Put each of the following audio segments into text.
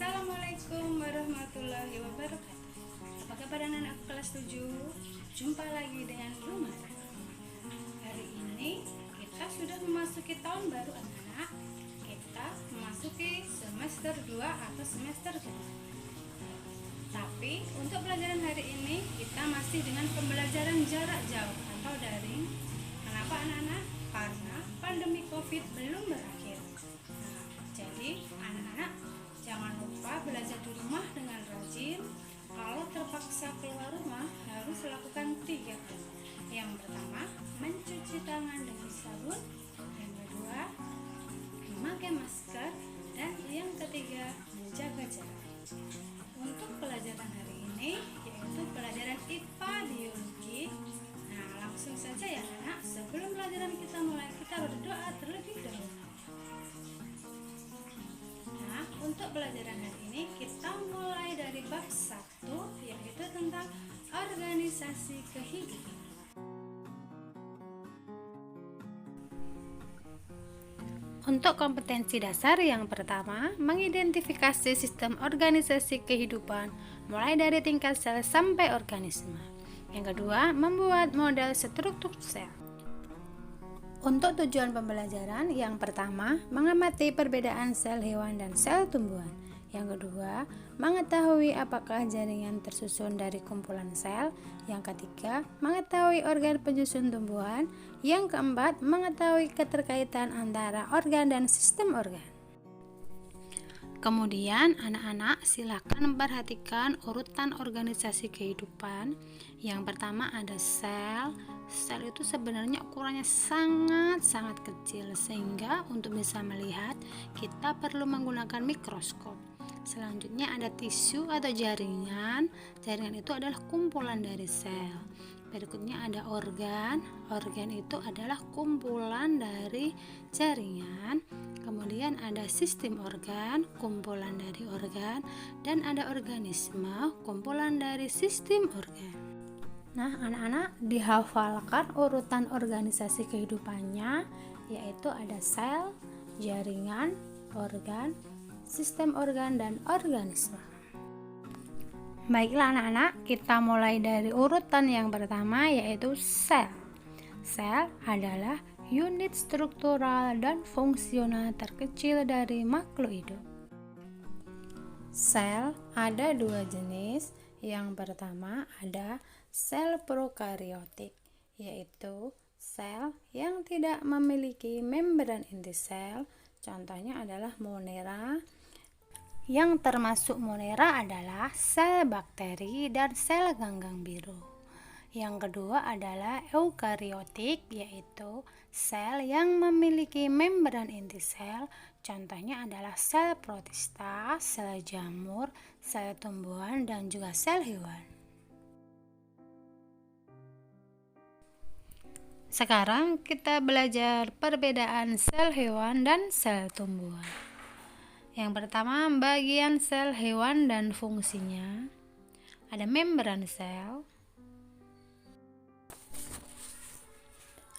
Assalamualaikum warahmatullahi wabarakatuh. Apa kabar anak-anak kelas 7? Jumpa lagi dengan Lumara. Hari ini kita sudah memasuki tahun baru anak-anak. Kita memasuki semester 2 atau semester kedua. Tapi untuk pelajaran hari ini kita masih dengan pembelajaran jarak jauh atau daring. Kenapa anak-anak? Karena pandemi COVID belum berakhir. Jadi anak-anak jangan lupa belajar di rumah dengan rajin. Kalau terpaksa keluar rumah harus lakukan 3 hal. Yang pertama, mencuci tangan dengan sabun. Yang kedua, memakai masker. Dan yang ketiga, menjaga jarak. Untuk pelajaran hari ini yaitu pelajaran IPA biologi. Nah, langsung saja ya anak. Sebelum pelajaran kita mulai, kita berdoa terlebih dahulu. Untuk pelajaran hari ini kita mulai dari bab 1 yaitu tentang organisasi kehidupan. Untuk kompetensi dasar yang pertama, mengidentifikasi sistem organisasi kehidupan mulai dari tingkat sel sampai organisme. Yang kedua, membuat model struktur sel. Untuk tujuan pembelajaran, yang pertama, mengamati perbedaan sel hewan dan sel tumbuhan. Yang kedua, mengetahui apakah jaringan tersusun dari kumpulan sel. Yang ketiga, mengetahui organ penyusun tumbuhan. Yang keempat, mengetahui keterkaitan antara organ dan sistem organ. Kemudian anak-anak silakan perhatikan urutan organisasi kehidupan. Yang pertama ada sel. Sel itu sebenarnya ukurannya sangat kecil, sehingga untuk bisa melihat kita perlu menggunakan mikroskop. Selanjutnya ada tisu atau jaringan. Jaringan itu adalah kumpulan dari sel. Berikutnya ada organ. Organ itu adalah kumpulan dari jaringan. Kemudian ada sistem organ, kumpulan dari organ, dan ada organisme, kumpulan dari sistem organ. Nah, anak-anak dihafalkan urutan organisasi kehidupannya, yaitu ada sel, jaringan, organ, sistem organ, dan organisme. Baiklah anak-anak, kita mulai dari urutan yang pertama yaitu sel. Sel adalah unit struktural dan fungsional terkecil dari makhluk hidup. Sel ada 2 jenis. Yang pertama ada sel prokariotik, yaitu sel yang tidak memiliki membran inti sel. Contohnya adalah monera. Yang termasuk monera adalah sel bakteri dan sel ganggang biru. Yang kedua adalah eukariotik, yaitu sel yang memiliki membran inti sel. Contohnya adalah sel protista, sel jamur, sel tumbuhan, dan juga sel hewan. Sekarang kita belajar perbedaan sel hewan dan sel tumbuhan. Yang pertama, bagian sel hewan dan fungsinya. Ada membran sel,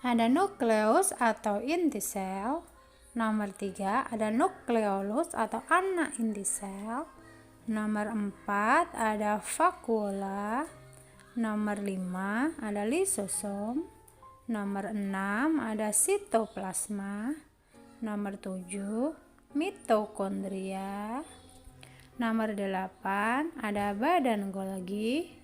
ada nukleus atau inti sel. Nomor 3 ada nukleolus atau anak inti sel. Nomor 4 ada vakuola. Nomor 5 ada lisosom. Nomor 6 ada sitoplasma. Nomor 7 mitokondria. Nomor 8 ada badan Golgi.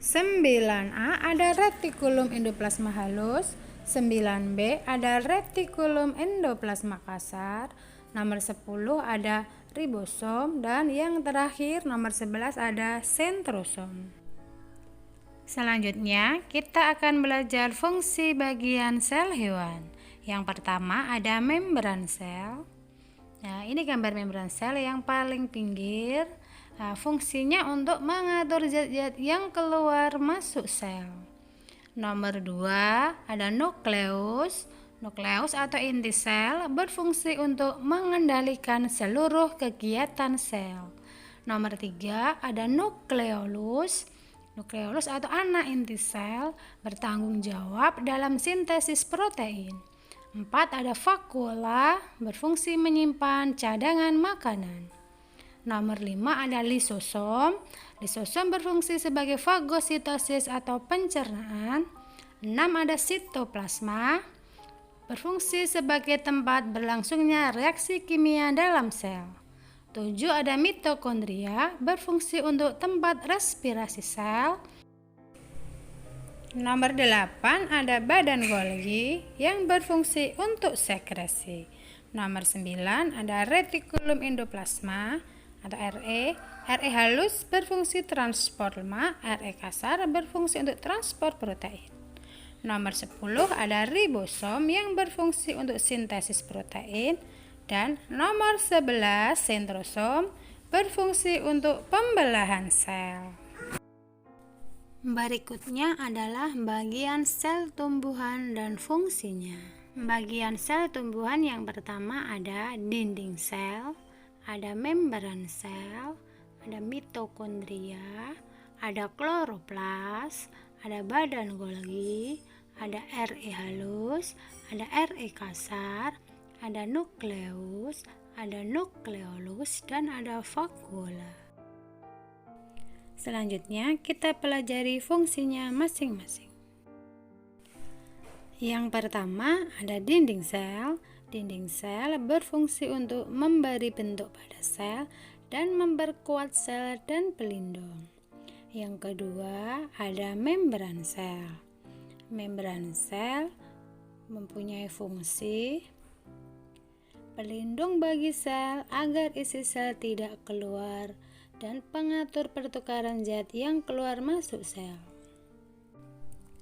9A ada retikulum endoplasma halus. 9B ada retikulum endoplasma kasar. Nomor 10 ada ribosom, dan yang terakhir nomor 11 ada sentrosom. Selanjutnya kita akan belajar fungsi bagian sel hewan. Yang pertama ada membran sel. Nah, ini gambar membran sel yang paling pinggir. Nah, fungsinya untuk mengatur zat-zat yang keluar masuk sel. Nomor 2 ada nukleus. Nukleus atau inti sel berfungsi untuk mengendalikan seluruh kegiatan sel. Nomor 3 ada nukleolus. Nukleolus atau anak inti sel bertanggung jawab dalam sintesis protein. 4 ada vakuola, berfungsi menyimpan cadangan makanan. Nomor 5 ada lisosom. Lisosom berfungsi sebagai fagositosis atau pencernaan. 6 ada sitoplasma, berfungsi sebagai tempat berlangsungnya reaksi kimia dalam sel. 7 ada mitokondria, berfungsi untuk tempat respirasi sel. Nomor 8 ada badan Golgi yang berfungsi untuk sekresi. Nomor 9 ada retikulum endoplasma atau RE. RE halus berfungsi transport lemak, RE kasar berfungsi untuk transport protein. Nomor 10 ada ribosom yang berfungsi untuk sintesis protein. Dan nomor 11 sentrosom berfungsi untuk pembelahan sel. Berikutnya adalah bagian sel tumbuhan dan fungsinya. Bagian sel tumbuhan yang pertama ada dinding sel, ada membran sel, ada mitokondria, ada kloroplas, ada badan Golgi, ada RE halus, ada RE kasar, ada nukleus, ada nukleolus, dan ada vakuola. Selanjutnya kita pelajari fungsinya masing-masing. Yang pertama ada dinding sel. Dinding sel berfungsi untuk memberi bentuk pada sel dan memperkuat sel dan pelindung. Yang kedua ada membran sel. Membran sel mempunyai fungsi pelindung bagi sel agar isi sel tidak keluar dan pengatur pertukaran zat yang keluar masuk sel.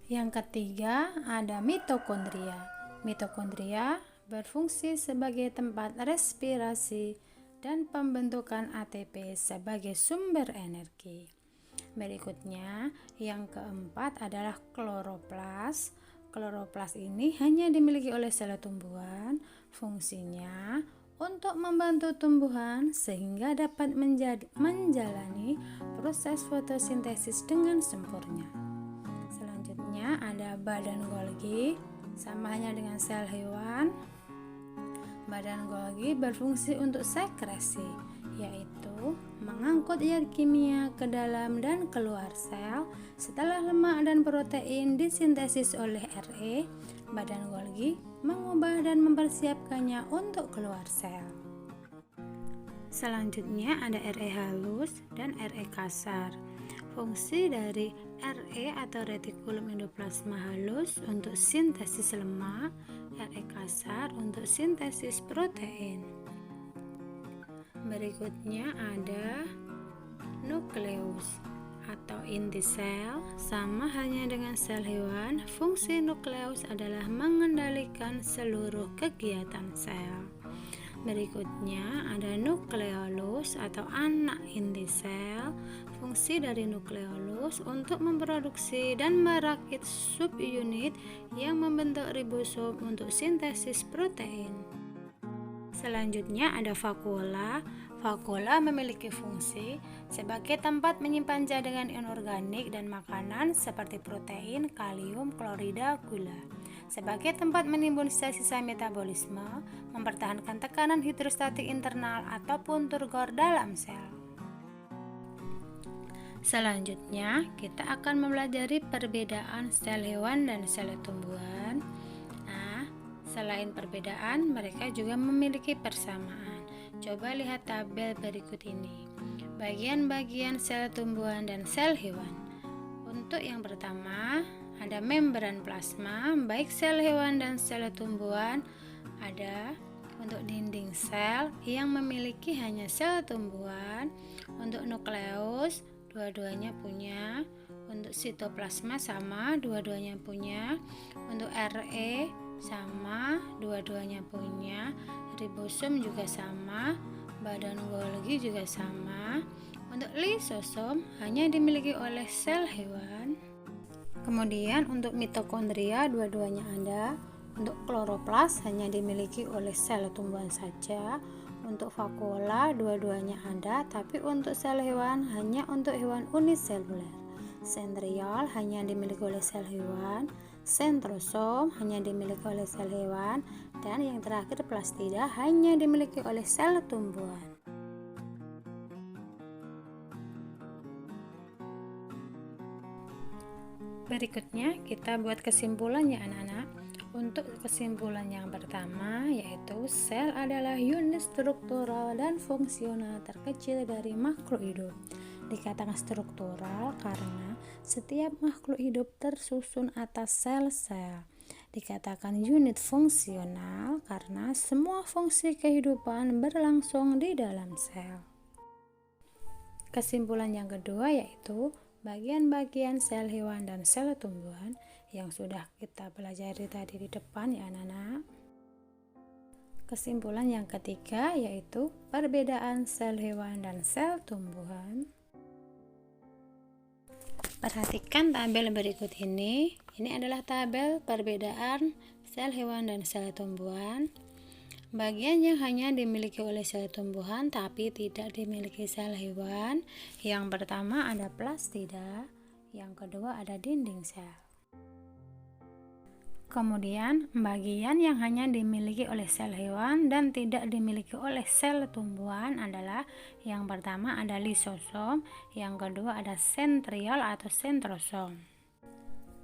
Yang ketiga ada mitokondria. Mitokondria berfungsi sebagai tempat respirasi dan pembentukan ATP sebagai sumber energi. Berikutnya, yang keempat adalah kloroplas. Kloroplas ini hanya dimiliki oleh sel tumbuhan. Fungsinya untuk membantu tumbuhan sehingga dapat menjalani proses fotosintesis dengan sempurna. Selanjutnya ada badan Golgi, sama halnya dengan sel hewan. Badan Golgi berfungsi untuk sekresi, yaitu mengangkut zat kimia ke dalam dan keluar sel. Setelah lemak dan protein disintesis oleh RE, badan Golgi mengubah dan mempersiapkannya untuk keluar sel. Selanjutnya ada RE halus dan RE kasar. Fungsi dari RE atau retikulum endoplasma halus untuk sintesis lemak, RE kasar untuk sintesis protein. Berikutnya ada nukleus atau inti sel. Sama halnya dengan sel hewan, fungsi nukleus adalah mengendalikan seluruh kegiatan sel. Berikutnya ada nukleolus atau anak inti sel. Fungsi dari nukleolus untuk memproduksi dan merakit subunit yang membentuk ribosom untuk sintesis protein. Selanjutnya ada vakuola. Vakuola memiliki fungsi sebagai tempat menyimpan cadangan inorganik dan makanan seperti protein, kalium, klorida, gula. Sebagai tempat menimbun sisa-sisa metabolisme, mempertahankan tekanan hidrostatik internal ataupun turgor dalam sel. Selanjutnya, kita akan mempelajari perbedaan sel hewan dan sel tumbuhan. Nah, selain perbedaan, mereka juga memiliki persamaan. Coba lihat tabel berikut ini. Bagian-bagian sel tumbuhan dan sel hewan. Untuk yang pertama, ada membran plasma, baik sel hewan dan sel tumbuhan. Ada untuk dinding sel yang memiliki hanya sel tumbuhan. Untuk nukleus, dua-duanya punya. Untuk sitoplasma sama, dua-duanya punya. Untuk RE sama, dua-duanya punya. Ribosom juga sama, badan Golgi juga sama. Untuk lisosom hanya dimiliki oleh sel hewan. Kemudian untuk mitokondria dua-duanya ada. Untuk kloroplas hanya dimiliki oleh sel tumbuhan saja. Untuk vakuola dua-duanya ada, tapi untuk sel hewan hanya untuk hewan uniseluler. Sentriol hanya dimiliki oleh sel hewan. Sentrosom hanya dimiliki oleh sel hewan. Dan yang terakhir plastida hanya dimiliki oleh sel tumbuhan. Berikutnya kita buat kesimpulan ya anak-anak. Untuk kesimpulan yang pertama yaitu sel adalah unit struktural dan fungsional terkecil dari makhluk hidup. Dikatakan struktural karena setiap makhluk hidup tersusun atas sel-sel. Dikatakan unit fungsional karena semua fungsi kehidupan berlangsung di dalam sel. Kesimpulan yang kedua yaitu bagian-bagian sel hewan dan sel tumbuhan yang sudah kita pelajari tadi di depan ya anak-anak. Kesimpulan yang ketiga yaitu perbedaan sel hewan dan sel tumbuhan. Perhatikan tabel berikut ini. Ini adalah tabel perbedaan sel hewan dan sel tumbuhan. Bagian yang hanya dimiliki oleh sel tumbuhan tapi tidak dimiliki sel hewan. Yang pertama ada plastida, yang kedua ada dinding sel. Kemudian, bagian yang hanya dimiliki oleh sel hewan dan tidak dimiliki oleh sel tumbuhan adalah yang pertama ada lisosom, yang kedua ada sentriol atau sentrosom.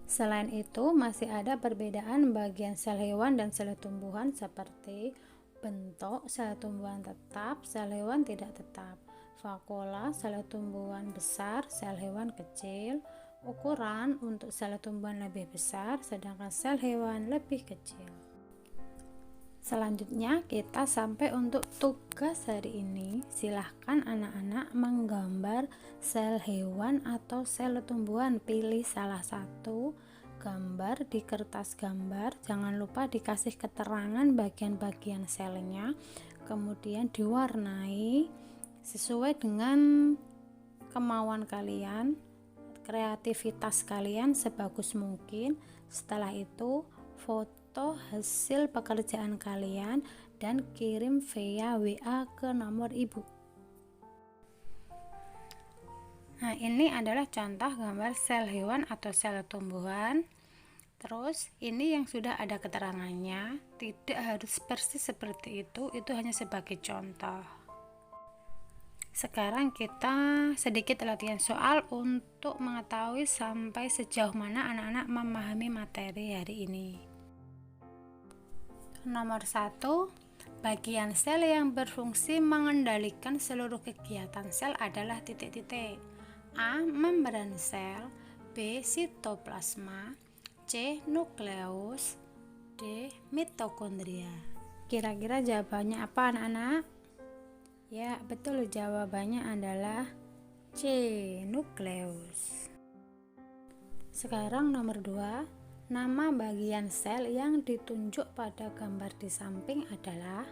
Selain itu, masih ada perbedaan bagian sel hewan dan sel tumbuhan seperti bentuk sel tumbuhan tetap, sel hewan tidak tetap, vakuola sel tumbuhan besar, sel hewan kecil, ukuran untuk sel tumbuhan lebih besar sedangkan sel hewan lebih kecil. Selanjutnya kita sampai untuk tugas hari ini. Silahkan anak-anak menggambar sel hewan atau sel tumbuhan. Pilih salah satu gambar di kertas gambar. Jangan lupa dikasih keterangan bagian-bagian selnya, kemudian diwarnai sesuai dengan kemauan kalian, kreativitas kalian sebagus mungkin. Setelah itu foto hasil pekerjaan kalian dan kirim via WA ke nomor ibu. Nah, ini adalah contoh gambar sel hewan atau sel tumbuhan. Terus ini yang sudah ada keterangannya, tidak harus persis seperti itu hanya sebagai contoh. Sekarang kita sedikit latihan soal untuk mengetahui sampai sejauh mana anak-anak memahami materi hari ini. Nomor 1, bagian sel yang berfungsi mengendalikan seluruh kegiatan sel adalah titik-titik. A. Membran sel, B. Sitoplasma, C. Nukleus, D. Mitokondria. Kira-kira jawabannya apa anak-anak? Ya, betul, jawabannya adalah C. Nukleus. Sekarang nomor 2, nama bagian sel yang ditunjuk pada gambar di samping adalah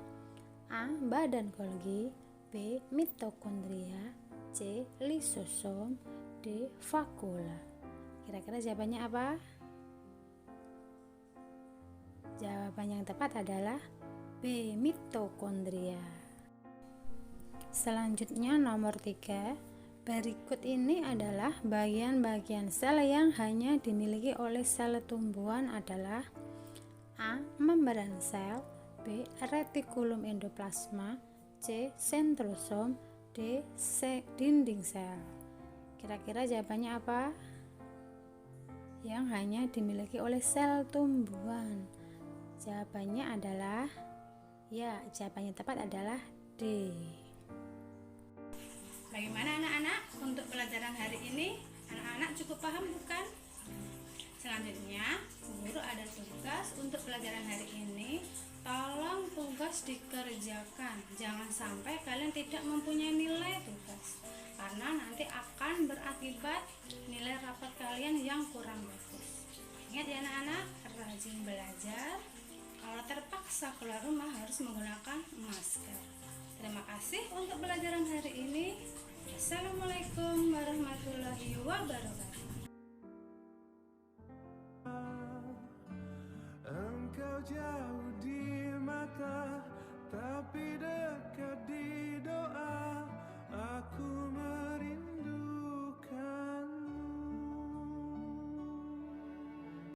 A. Badan Golgi, B. Mitokondria, C. Lisosom, D. Vakuola. Kira-kira jawabannya apa? Jawaban yang tepat adalah B. Mitokondria. Selanjutnya nomor 3, berikut ini adalah bagian-bagian sel yang hanya dimiliki oleh sel tumbuhan adalah A. Membran sel, B. Retikulum endoplasma, C. Sentrosom, D. Dinding sel. Kira-kira jawabannya apa? Yang hanya dimiliki oleh sel tumbuhan. Jawabannya adalah jawabannya tepat adalah D. Bagaimana anak-anak untuk pelajaran hari ini? Anak-anak cukup paham bukan? Selanjutnya, guru ada tugas untuk pelajaran hari ini. Tolong tugas dikerjakan. Jangan sampai kalian tidak mempunyai nilai tugas, karena nanti akan berakibat nilai rapat kalian yang kurang bagus. Ingat ya anak-anak, rajin belajar. Kalau terpaksa keluar rumah harus menggunakan masker. Terima kasih untuk pelajaran hari ini. Assalamualaikum warahmatullahi wabarakatuh.